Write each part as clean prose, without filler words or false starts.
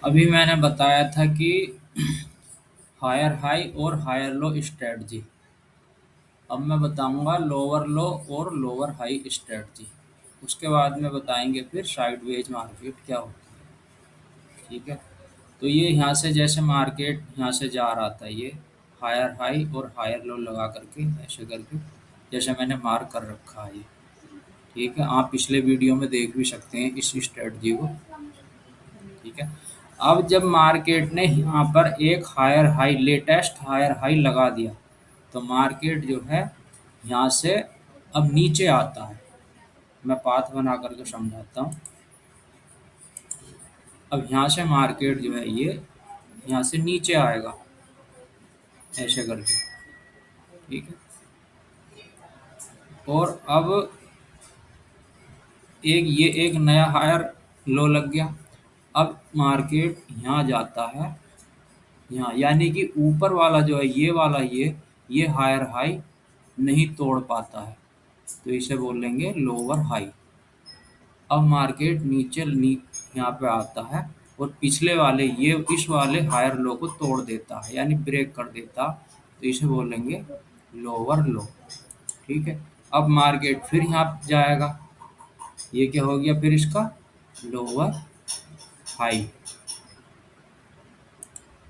अभी मैंने बताया था कि हायर हाई और हायर लो स्ट्रेटजी। अब मैं बताऊंगा लोअर लो और लोअर हाई स्ट्रेटजी। उसके बाद में बताएंगे फिर साइडवेज मार्केट क्या होती है। ठीक है। तो ये यहाँ से जैसे मार्केट यहाँ से जा रहा था, ये हायर हाई और हायर लो लगा करके ऐसे करके, जैसे मैंने मार्क कर रखा है ये। ठीक है, आप पिछले वीडियो में देख भी सकते हैं इस स्ट्रेटजी को। ठीक है। अब जब मार्केट ने यहाँ पर एक higher high, latest higher high लगा दिया, तो मार्केट जो है यहाँ से अब नीचे आता है। मैं पाथ बना करके समझाता हूँ। अब यहाँ से मार्केट जो है ये यहाँ से नीचे आएगा ऐसे करके। ठीक है। और अब ये एक नया हायर लो लग गया। अब मार्केट यहाँ जाता है, यहाँ यानी कि ऊपर वाला जो है ये वाला, ये हायर हाई नहीं तोड़ पाता है, तो इसे बोलेंगे लोअर हाई। अब मार्केट यहाँ पे आता है और पिछले वाले ये इस वाले हायर लो को तोड़ देता है, यानी ब्रेक कर देता, तो इसे बोलेंगे लोअर लो। ठीक है। अब मार्केट फिर यहाँ जाएगा, ये क्या हो गया फिर इसका लोअर हाई।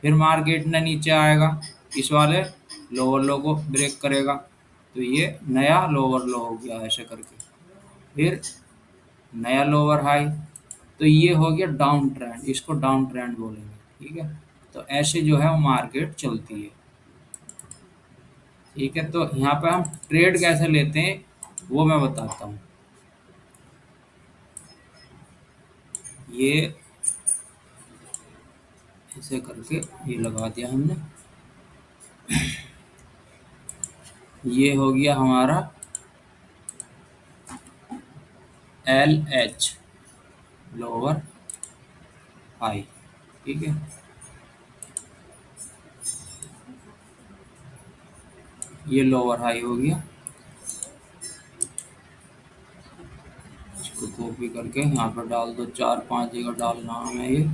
फिर मार्केट ने नीचे आएगा, इस वाले लोअर लो को ब्रेक करेगा, तो ये नया लोअर लो हो गया ऐसे करके। फिर नया लोअर हाई, तो ये हो गया डाउन ट्रेंड, इसको डाउन ट्रेंड बोलेंगे। ठीक है। तो ऐसे जो है वो मार्केट चलती है। ठीक है। तो यहाँ पे हम ट्रेड कैसे लेते हैं वो मैं बताता हूँ। ये ऐसे करके ये लगा दिया हमने। ये हो गया हमारा एल एच, लोअर हाई। ठीक है। ये लोअर हाई हो गया। इसको कॉपी करके यहाँ पर डाल दो, 4-5 जगह डालना हमें ये।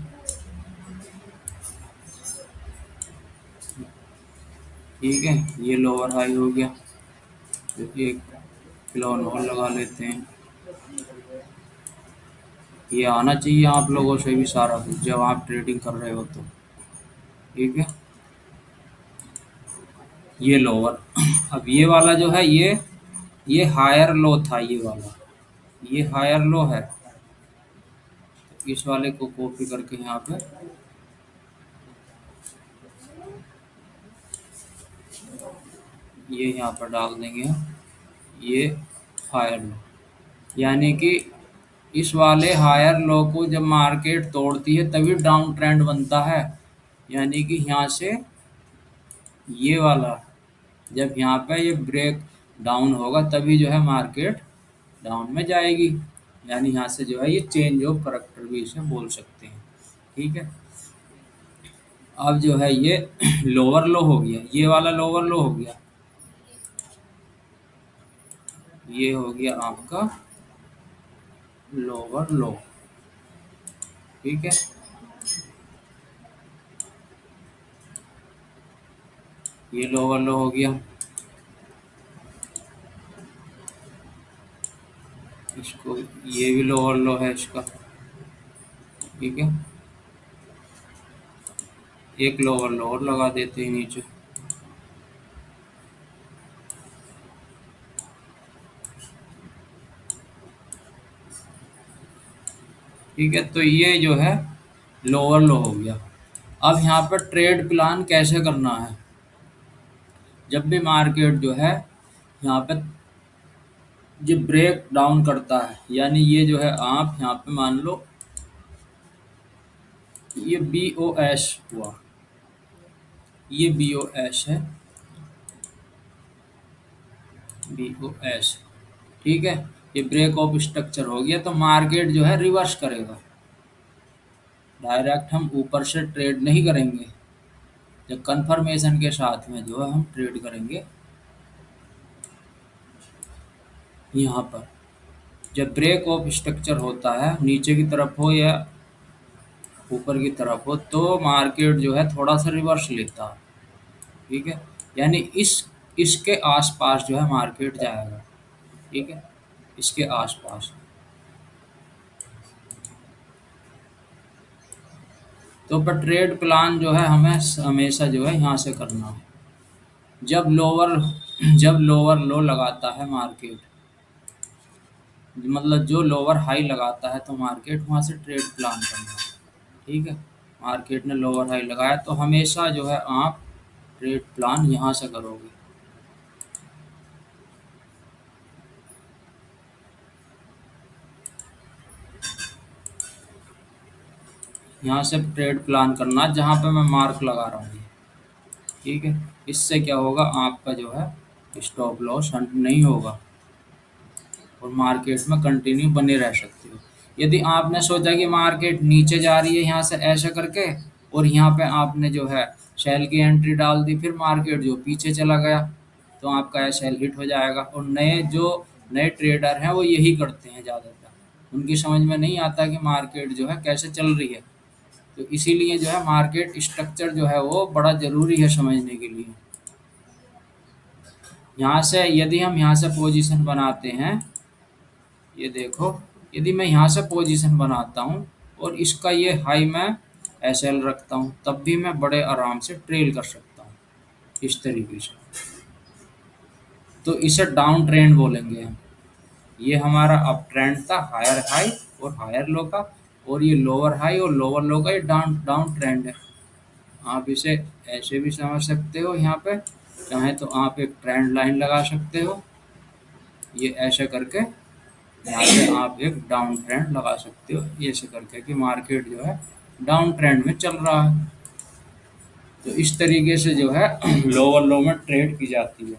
ठीक है। ये लोअर हाई हो गया। तो एक क्लोन और लगा लेते हैं। ये आना चाहिए आप लोगों से भी सारा कुछ जब आप ट्रेडिंग कर रहे हो तो। ठीक है। ये लोअर। अब ये वाला जो है ये हायर लो था, ये वाला ये हायर लो है। इस वाले को कॉपी करके यहाँ पे ये यहाँ पर डाल देंगे हम। ये हायर लो, यानी कि इस वाले हायर लो को जब मार्केट तोड़ती है तभी डाउन ट्रेंड बनता है। यानी कि यहाँ से ये वाला जब यहाँ पे ये ब्रेक डाउन होगा तभी जो है मार्केट डाउन में जाएगी। यानी यहाँ से जो है ये चेंज ऑफ करेक्टर भी इसे बोल सकते हैं। ठीक है। अब जो है ये लोअर लो हो गया, ये वाला लोअर लो हो गया। ये हो गया आपका लोअर लो। ठीक है। ये लोअर लो हो गया। इसको ये भी लोअर लो है इसका। ठीक है। एक लोअर लो और लगा देते हैं नीचे। ठीक है। तो ये जो है लोअर लो हो गया। अब यहाँ पर ट्रेड प्लान कैसे करना है। जब भी मार्केट जो है यहाँ पे जो ब्रेक डाउन करता है, यानी ये जो है आप यहाँ पे मान लो ये बी ओ एस हुआ, ये बी ओ एस है, बी ओ एस। ठीक है। ये ब्रेक ऑफ स्ट्रक्चर हो गया, तो मार्केट जो है रिवर्स करेगा। डायरेक्ट हम ऊपर से ट्रेड नहीं करेंगे, जब कंफर्मेशन के साथ में जो है हम ट्रेड करेंगे। यहाँ पर जब ब्रेक ऑफ स्ट्रक्चर होता है नीचे की तरफ हो या ऊपर की तरफ हो तो मार्केट जो है थोड़ा सा रिवर्स लेता है। ठीक है, यानी इसके आसपास जो है मार्केट जाएगा। ठीक है, इसके आसपास। तो पर ट्रेड प्लान जो है हमें हमेशा जो है यहाँ से करना है। जब लोअर जब लोअर लो लगाता है मार्केट, मतलब जो लोअर हाई लगाता है तो मार्केट वहाँ से ट्रेड प्लान करना है। ठीक है, मार्केट ने लोअर हाई लगाया तो हमेशा जो है आप ट्रेड प्लान यहाँ से करोगे। यहाँ से ट्रेड प्लान करना जहाँ पे मैं मार्क लगा रहा हूँ। ठीक है, इससे क्या होगा, आपका जो है स्टॉप लॉस हंट नहीं होगा और मार्केट में कंटिन्यू बने रह सकते हो। यदि आपने सोचा कि मार्केट नीचे जा रही है यहाँ से ऐसा करके, और यहाँ पे आपने जो है सेल की एंट्री डाल दी, फिर मार्केट जो पीछे चला गया, तो आपका सेल हिट हो जाएगा। और नए ट्रेडर हैं वो यही करते हैं ज़्यादातर। उनकी समझ में नहीं आता कि मार्केट जो है कैसे चल रही है। तो इसीलिए जो है मार्केट स्ट्रक्चर जो है वो बड़ा ज़रूरी है समझने के लिए। यहाँ से यदि हम यहाँ से पोजीशन बनाते हैं, ये देखो, यदि मैं यहाँ से पोजीशन बनाता हूँ और इसका ये हाई मैं एसएल रखता हूँ, तब भी मैं बड़े आराम से ट्रेल कर सकता हूँ इस तरीके से। तो इसे डाउन ट्रेंड बोलेंगे हम। ये हमारा अप ट्रेंड था हायर हाई और हायर लो का, और ये लोअर हाई और लोअर लो का ये डाउन डाउन ट्रेंड है। आप इसे ऐसे भी समझ सकते हो, यहाँ पे चाहे तो आप एक ट्रेंड लाइन लगा सकते हो, ये ऐसे करके यहाँ पे आप एक डाउन ट्रेंड लगा सकते हो ऐसे करके कि मार्केट जो है डाउन ट्रेंड में चल रहा है। तो इस तरीके से जो है लोअर लो में ट्रेड की जाती है।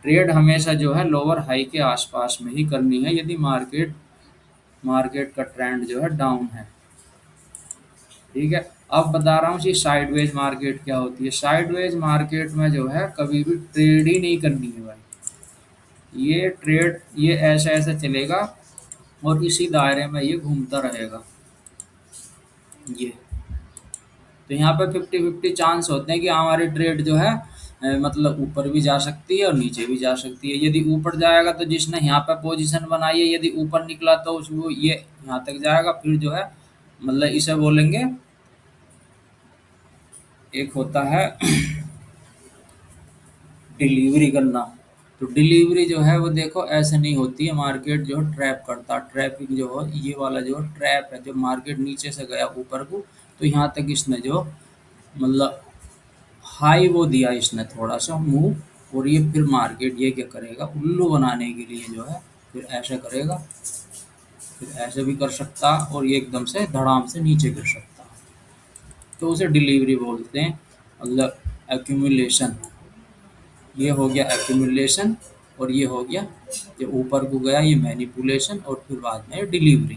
ट्रेड हमेशा जो है लोअर हाई के आसपास में ही करनी है यदि मार्केट मार्केट का ट्रेंड जो है डाउन है। ठीक है, अब बता रहा हूँ कि साइडवेज मार्केट क्या होती है। साइडवेज मार्केट में जो है कभी भी ट्रेड ही नहीं करनी है भाई। ये ट्रेड ये ऐसा ऐसा चलेगा और इसी दायरे में ये घूमता रहेगा। ये तो यहाँ पे 50-50 चांस होते हैं कि हमारी ट्रेड जो है मतलब ऊपर भी जा सकती है और नीचे भी जा सकती है। यदि ऊपर जाएगा तो जिसने यहाँ पे पोजीशन बनाई है, यदि ऊपर निकला तो वो ये यहाँ तक जाएगा, फिर जो है मतलब इसे बोलेंगे, एक होता है डिलीवरी करना। तो डिलीवरी जो है वो देखो ऐसे नहीं होती है। मार्केट जो ट्रैप करता, ट्रैपिंग जो है ये वाला जो ट्रैप है, जो मार्केट नीचे से गया ऊपर को, तो यहाँ तक इसने जो मतलब हाई वो दिया इसने थोड़ा सा मूव, और ये फिर मार्केट ये क्या करेगा, उल्लू बनाने के लिए जो है फिर ऐसा करेगा, फिर ऐसे भी कर सकता, और ये एकदम से धड़ाम से नीचे गिर सकता। तो उसे डिलीवरी बोलते हैं, मतलब एक्यूमुलेशन। ये हो गया एक्यूमुलेशन, और ये हो गया जो ऊपर को गया ये मैनिपुलेशन, और फिर बाद में डिलीवरी।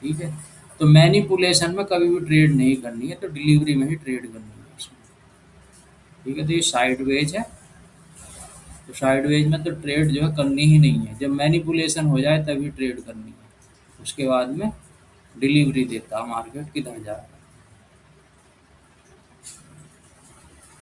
ठीक है, तो मैनिपुलेशन में कभी भी ट्रेड नहीं करनी है, तो डिलीवरी में ही ट्रेड करनी है इसमें। ठीक है, तो ये साइडवेज है। तो साइडवेज में तो ट्रेड जो है करनी ही नहीं है। जब मैनिपुलेशन हो जाए तभी ट्रेड करनी है, उसके बाद में डिलीवरी देता मार्केट किधर जाए।